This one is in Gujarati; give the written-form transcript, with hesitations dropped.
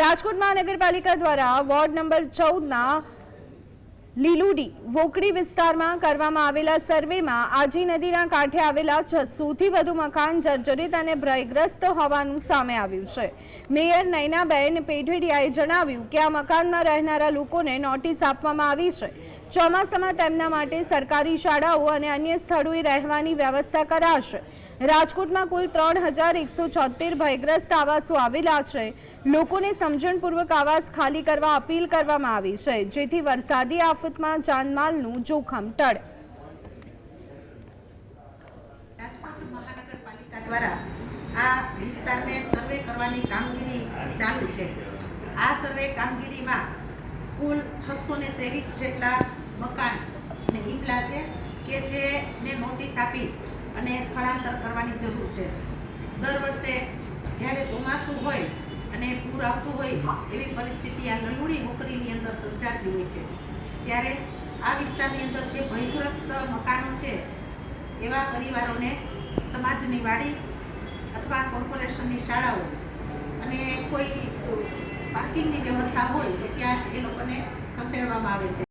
રાજકોટ મહાનગરપાલિકા દ્વારા વોર્ડ નંબર 14ના લીલુડી વોકડી વિસ્તારમાં કરવામાં આવેલા સર્વેમાં આજી નદીના કાંઠે આવેલા 600થી વધુ મકાન જર્જરિત અને ભયગ્રસ્ત હોવાનું સામે આવ્યું છે। મેયર નયનાબેન પેઢડિયાએ જણાવ્યું કે આ મકાનમાં રહેનારા લોકોને નોટિસ આપવામાં આવી છે। ચોમાસામાં તેમના માટે સરકારી શાળાઓ અને અન્ય સ્થળોએ રહેવાની વ્યવસ્થા કરાશે। રાજકોટમાં કુલ 3176 ભયગ્રસ્ત આવાસો આવેલા છે। લોકોને સમજણપૂર્વક આવાસ ખાલી કરવા અપીલ કરવામાં આવી છે, જેથી વરસાદી આફતમાં જાનમાલનું જોખમ ટળે। રાજકોટ મહાનગરપાલિકા દ્વારા આ વિસ્તારને સર્વે કરવાની કામગીરી ચાલુ છે। આ સર્વે કામગીરીમાં કુલ 623 જેટલા મકાન અને ઈમલા છે કે જેને નોટિસ આપી અને સ્થળાંતર કરવાની જરૂર છે। દર વર્ષે જ્યારે ચોમાસું હોય અને પૂર આવતું હોય એવી પરિસ્થિતિ આ લલુડી વોકડીની અંદર સર્જાતી હોય છે, ત્યારે આ વિસ્તારની અંદર જે ભયગ્રસ્ત મકાનો છે એવા પરિવારોને સમાજની વાડી અથવા કોર્પોરેશનની શાળાઓ અને કોઈ પાર્કિંગની વ્યવસ્થા હોય તો ત્યાં એ લોકોને ખસેડવામાં આવે છે।